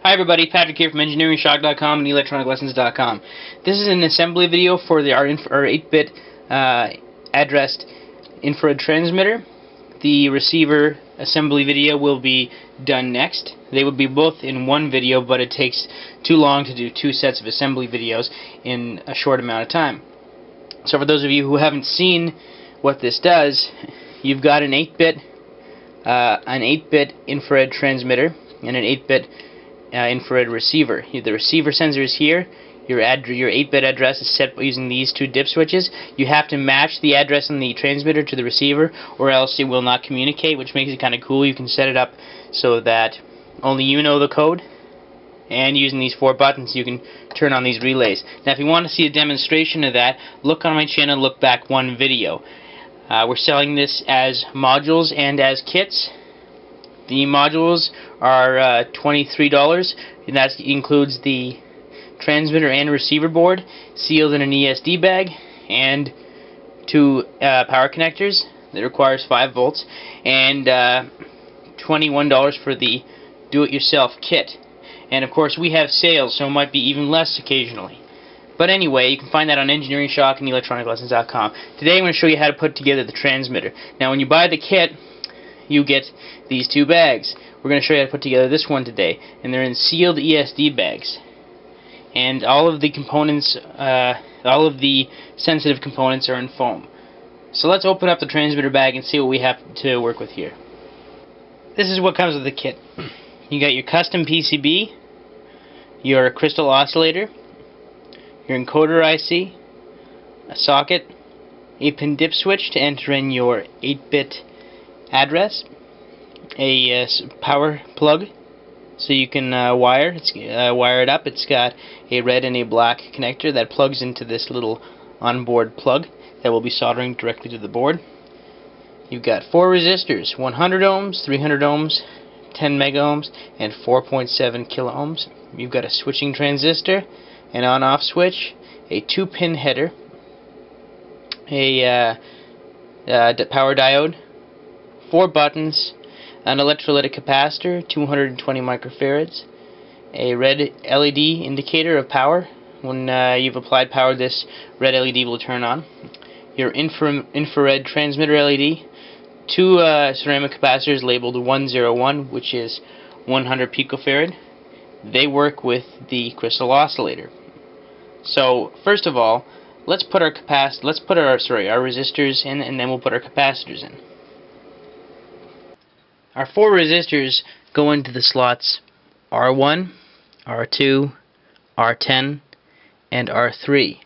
Hi everybody, Patrick here from EngineeringShock.com and ElectronicLessons.com. This is an assembly video for our 8-bit addressed infrared transmitter. The receiver assembly video will be done next. They would be both in one video, but it takes too long to do two sets of assembly videos in a short amount of time. So for those of you who haven't seen what this does, you've got an 8-bit infrared transmitter and an 8-bit infrared receiver. The receiver sensor is here. Your 8-bit address is set using these two dip switches. You have to match the address on the transmitter to the receiver, or else it will not communicate, which makes it kind of cool. You can set it up so that only you know the code, and using these 4 buttons you can turn on these relays. Now if you want to see a demonstration of that, look on my channel, look back one video. We're selling this as modules and as kits. The modules are $23, and that includes the transmitter and receiver board sealed in an ESD bag, and 2 power connectors that requires 5 volts, and $21 for the do-it-yourself kit. And of course we have sales, so it might be even less occasionally. But anyway, you can find that on EngineeringShock and ElectronicLessons.com. Today I'm going to show you how to put together the transmitter. Now when you buy the kit, you get these 2 bags. We're going to show you how to put together this one today, and they're in sealed ESD bags. And all of the components, all of the sensitive components are in foam. So let's open up the transmitter bag and see what we have to work with here. This is what comes with the kit. You got your custom PCB, your crystal oscillator, your encoder IC, a socket, 8-pin dip switch to enter in your 8-bit address, a power plug so you can wire it up. It's got a red and a black connector that plugs into this little onboard plug that will be soldering directly to the board. You've got 4 resistors, 100 ohms, 300 ohms, 10 mega ohms, and 4.7 kilo ohms. You've got a switching transistor, an on-off switch, a 2-pin header, a power diode, 4 buttons, an electrolytic capacitor, 220 microfarads, a red LED indicator of power. When you've applied power, this red LED will turn on. Your infrared transmitter LED, 2 ceramic capacitors labeled 101, which is 100 picofarad. They work with the crystal oscillator. So first of all, let's put our resistors in, and then we'll put our capacitors in. Our 4 resistors go into the slots R1, R2, R10, and R3.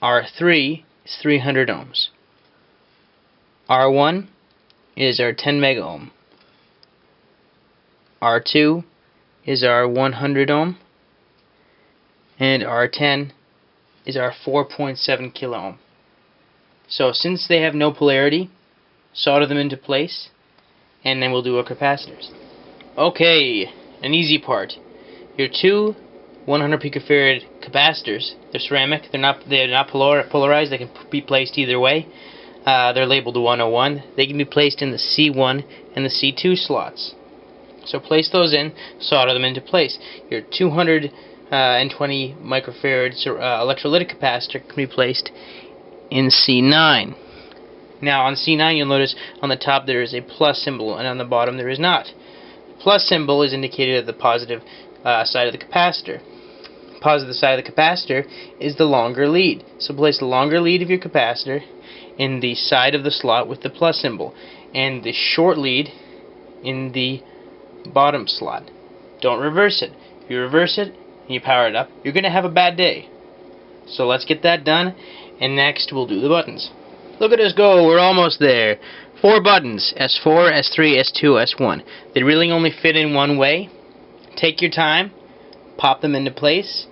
R3 is 300 ohms. R1 is our 10 mega ohm. R2 is our 100 ohm. And R10 is our 4.7 kilo ohm. So since they have no polarity, solder them into place, and then we'll do our capacitors. Okay, an easy part. Your 2 100 picofarad capacitors, they're ceramic, they're not polarized, they can be placed either way. They're labeled 101. They can be placed in the C1 and the C2 slots. So place those in, solder them into place. Your 220 microfarad electrolytic capacitor can be placed in C9. Now on C9 you'll notice on the top there is a plus symbol, and on the bottom there is not. The plus symbol is indicated at the positive side of the capacitor. The positive side of the capacitor is the longer lead. So place the longer lead of your capacitor in the side of the slot with the plus symbol, and the short lead in the bottom slot. Don't reverse it. If you reverse it and you power it up, you're going to have a bad day. So let's get that done, and next we'll do the buttons. Look at us go, we're almost there. 4 buttons, S4, S3, S2, S1. They really only fit in one way. Take your time, pop them into place.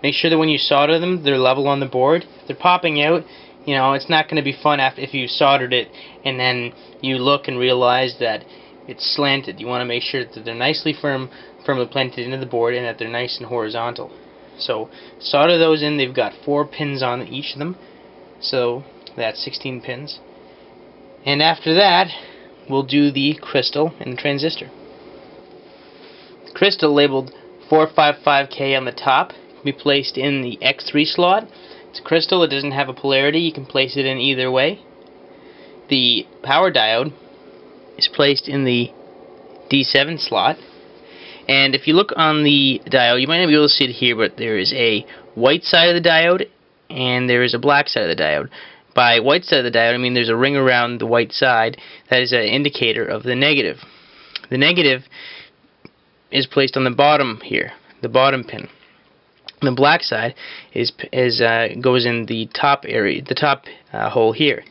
Make sure that when you solder them, they're level on the board. If they're popping out, you know, it's not going to be fun if you soldered it and then you look and realize that it's slanted. You want to make sure that they're nicely firmly planted into the board, and that they're nice and horizontal. So solder those in. They've got 4 pins on each of them, so that's 16 pins. And after that, we'll do the crystal and the transistor. crystal labeled 455K on the top can be placed in the X3 slot. It's a crystal, it doesn't have a polarity, you can place it in either way. The power diode is placed in the D7 slot. And if you look on the diode, you might not be able to see it here, but there is a white side of the diode and there is a black side of the diode. By white side of the diode, I mean there's a ring around the white side that is an indicator of the negative. The negative is placed on the bottom here, the bottom pin. The black side goes in the top area, the top hole here.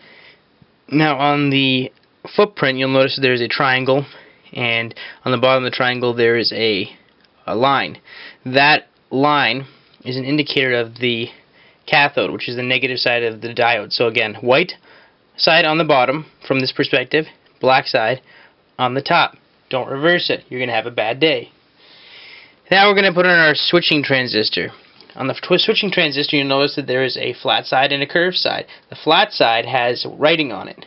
Now on the footprint, you'll notice there's a triangle, and on the bottom of the triangle there is a line. That line is an indicator of the cathode, which is the negative side of the diode. So again, white side on the bottom from this perspective, black side on the top. Don't reverse it, you're going to have a bad day. Now we're going to put on our switching transistor. On the switching transistor, you'll notice that there is a flat side and a curved side. The flat side has writing on it.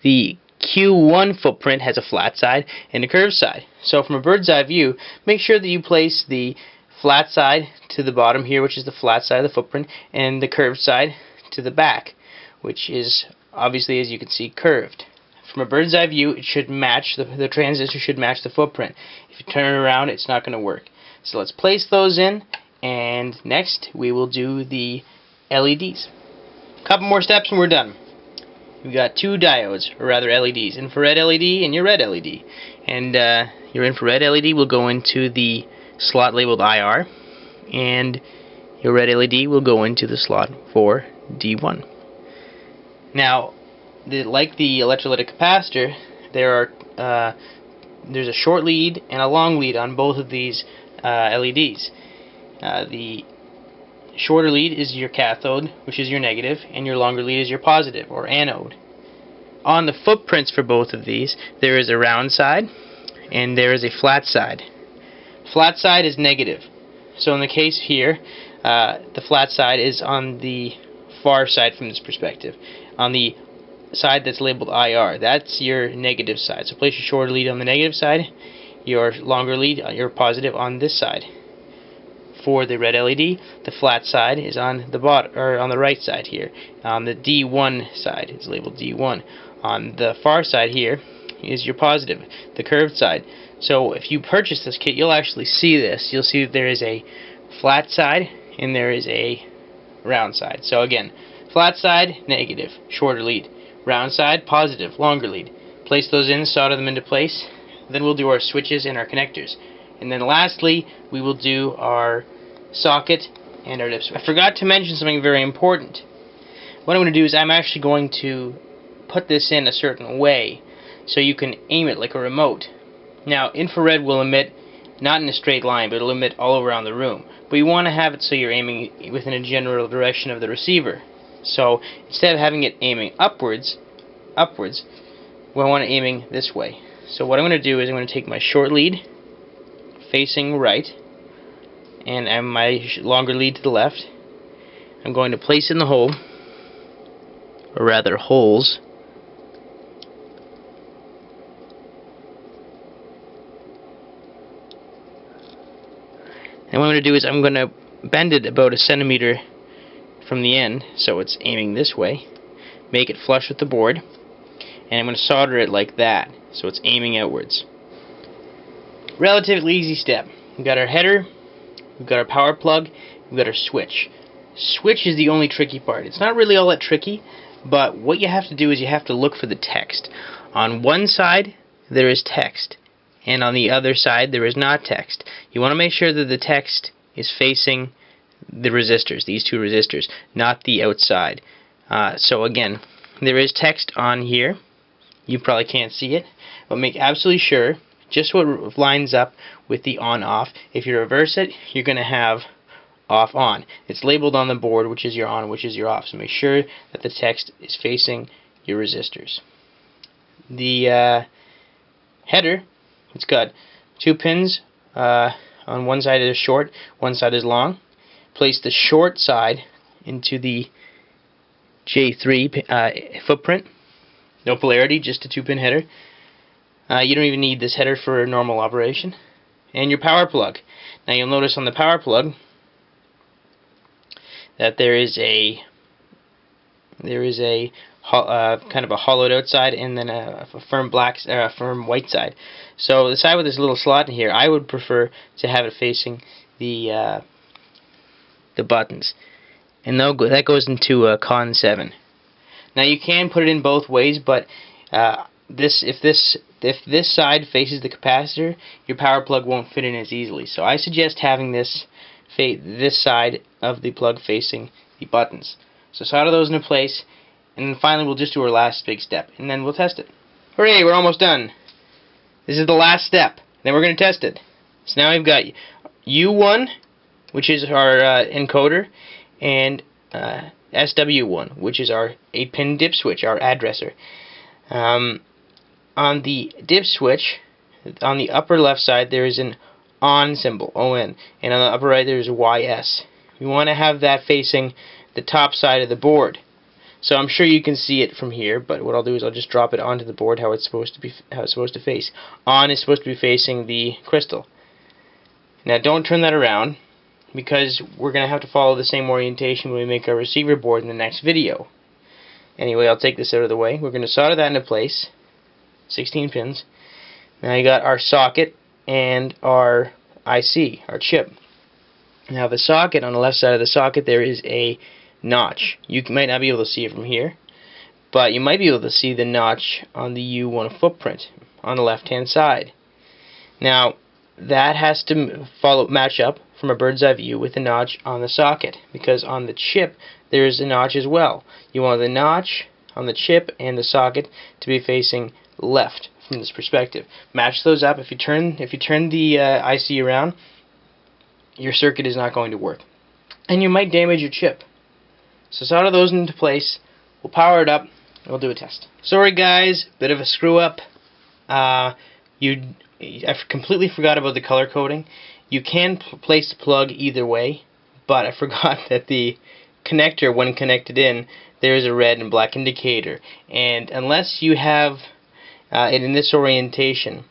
The Q1 footprint has a flat side and a curved side. So from a bird's eye view, make sure that you place the flat side to the bottom here, which is the flat side of the footprint, and the curved side to the back, which is obviously, as you can see, curved. From a bird's eye view, it should match, the transistor should match the footprint. If you turn it around, it's not going to work. So let's place those in, and next we will do the LEDs. A couple more steps and we're done. We've got two diodes, or rather LEDs, infrared LED and your red LED. And your infrared LED will go into the slot labeled IR, and your red LED will go into the slot for D1. Now, like the electrolytic capacitor, there's a short lead and a long lead on both of these LEDs. The shorter lead is your cathode, which is your negative, and your longer lead is your positive, or anode. On the footprints for both of these, there is a round side and there is a flat side. Flat side is negative. So in the case here, the flat side is on the far side from this perspective. On the side that's labeled IR, that's your negative side. So place your shorter lead on the negative side, your longer lead, your positive, on this side. For the red LED, the flat side is on the bottom, or on the right side here. On the D1 side, it's labeled D1. On the far side here is your positive, the curved side. So if you purchase this kit, you'll actually see this. You'll see that there is a flat side and there is a round side. So again, flat side, negative, shorter lead. Round side, positive, longer lead. Place those in, solder them into place. Then we'll do our switches and our connectors. And then lastly, we will do our socket and our dips. I forgot to mention something very important. What I'm going to do is I'm actually going to put this in a certain way so you can aim it like a remote. Now, infrared will emit not in a straight line, but it'll emit all around the room. But you want to have it so you're aiming within a general direction of the receiver. So instead of having it aiming upwards, we want it aiming this way. So what I'm going to do is I'm going to take my short lead facing right and my longer lead to the left. I'm going to place in the hole, or rather holes, and what I'm going to do is I'm going to bend it about 1 centimeter from the end so it's aiming this way, make it flush with the board, and I'm going to solder it like that so it's aiming outwards. Relatively easy step. We've got our header, we've got our power plug, we've got our switch. Switch is the only tricky part. It's not really all that tricky, but what you have to do is you have to look for the text. On one side there is text, and on the other side there is not text. You want to make sure that the text is facing the resistors, these two resistors, not the outside. So again, there is text on here. You probably can't see it, but make absolutely sure just what lines up with the on-off. If you reverse it, you're going to have off-on. It's labeled on the board which is your on, which is your off. So make sure that the text is facing your resistors. The header, it's got 2 pins. On one side is short, one side is long. Place the short side into the J3 footprint. No polarity, just a 2-pin header. You don't even need this header for a normal operation. and your power plug. Now you'll notice on the power plug that there is a kind of a hollowed out side and then a firm firm white side. So the side with this little slot in here, I would prefer to have it facing the buttons, and that goes into con 7. Now you can put it in both ways, but if this side faces the capacitor, your power plug won't fit in as easily. So I suggest having this side of the plug facing the buttons. So solder those into place, and then finally we'll just do our last big step, and then we'll test it. Hooray, we're almost done. This is the last step. Then we're going to test it. So now we've got U1, which is our encoder, and SW1, which is our 8-pin dip switch, our addresser. On the dip switch, on the upper left side, there is an ON symbol, ON, and on the upper right there is a YS. We want to have that facing the top side of the board. So I'm sure you can see it from here, but what I'll do is I'll just drop it onto the board how it's supposed to face. ON is supposed to be facing the crystal. Now don't turn that around, because we're going to have to follow the same orientation when we make our receiver board in the next video. Anyway, I'll take this out of the way. We're going to solder that into place. 16 pins. Now you got our socket and our IC, our chip. Now the socket, on the left side of the socket there is a notch. You might not be able to see it from here, but you might be able to see the notch on the U1 footprint on the left hand side. Now that has to match up from a bird's eye view with the notch on the socket, because on the chip there is a notch as well. You want the notch on the chip and the socket to be facing left from this perspective. Match those up. If you turn the IC around, your circuit is not going to work, and you might damage your chip. So solder those into place. We'll power it up and we'll do a test. Sorry guys, bit of a screw up. I completely forgot about the color coding. You can place the plug either way, but I forgot that the connector, when connected in, there is a red and black indicator, and unless you have it in this orientation,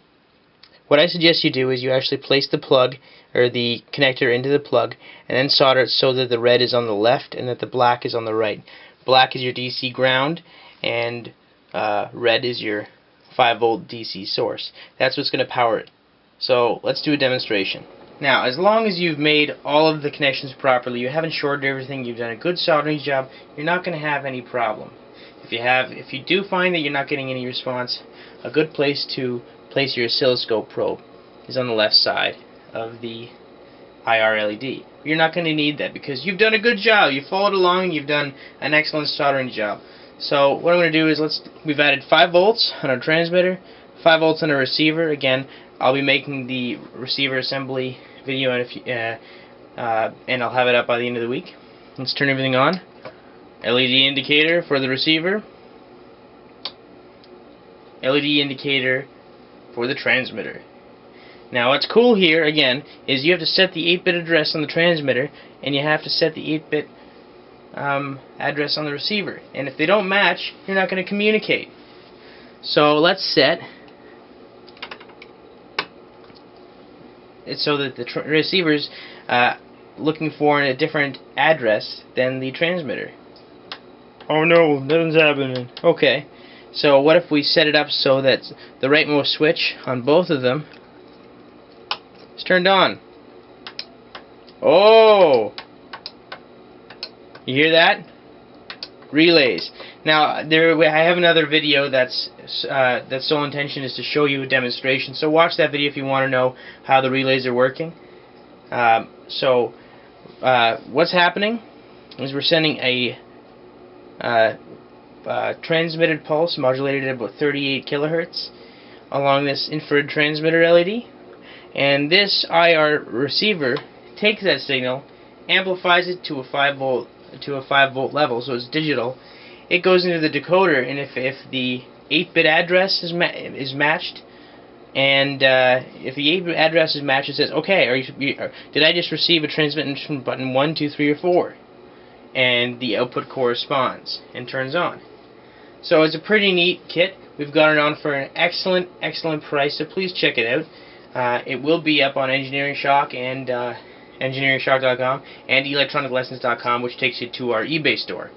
what I suggest you do is you actually place the plug or the connector into the plug and then solder it so that the red is on the left and that the black is on the right. Black is your DC ground, and red is your 5-volt DC source. That's what's going to power it. So let's do a demonstration. Now, as long as you've made all of the connections properly, you haven't shorted everything, you've done a good soldering job, you're not going to have any problem. If you do find that you're not getting any response, a good place to place your oscilloscope probe is on the left side of the IR LED. You're not going to need that because you've done a good job. You followed along and you've done an excellent soldering job. So what I'm going to do is we've added 5 volts on our transmitter, 5 volts on our receiver. Again, I'll be making the receiver assembly video and I'll have it up by the end of the week. Let's turn everything on. LED indicator for the receiver. LED indicator for the transmitter. Now what's cool here, again, is you have to set the 8-bit address on the transmitter and you have to set the 8-bit address on the receiver. And if they don't match, you're not going to communicate. So let's set it so that the receiver's looking for a different address than the transmitter. Oh no, nothing's happening. Okay, so what if we set it up so that the rightmost switch on both of them is turned on? Oh! You hear that? Relays. Now, I have another video that's sole intention is to show you a demonstration. So watch that video if you want to know how the relays are working. What's happening is we're sending a transmitted pulse modulated at about 38 kilohertz along this infrared transmitter LED, and this IR receiver takes that signal, amplifies it to a 5-volt level, so it's digital. It goes into the decoder, and if the 8-bit address is matched, and if the 8-bit address is matched, it says, okay, did I just receive a transmission from button 1, 2, 3, or 4? And the output corresponds and turns on. So it's a pretty neat kit. We've got it on for an excellent price, so please check it out. It will be up on Engineering Shock and EngineeringShock.com and ElectronicLessons.com, which takes you to our eBay store.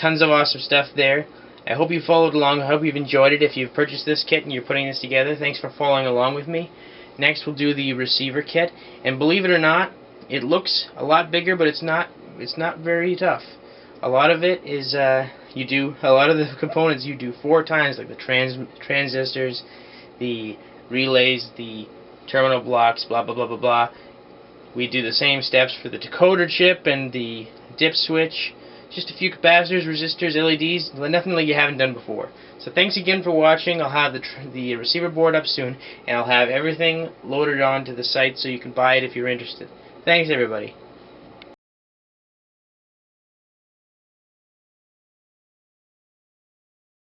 Tons of awesome stuff there. I hope you followed along. I hope you've enjoyed it. If you've purchased this kit and you're putting this together, thanks for following along with me. Next we'll do the receiver kit, and believe it or not, it looks a lot bigger, but it's not very tough. A lot of it is a lot of the components you do 4 times, like the transistors, the relays, the terminal blocks, blah blah blah blah blah. We do the same steps for the decoder chip and the dip switch. Just a few capacitors, resistors, LEDs, nothing like you haven't done before. So thanks again for watching. I'll have the receiver board up soon, and I'll have everything loaded onto the site so you can buy it if you're interested. Thanks everybody.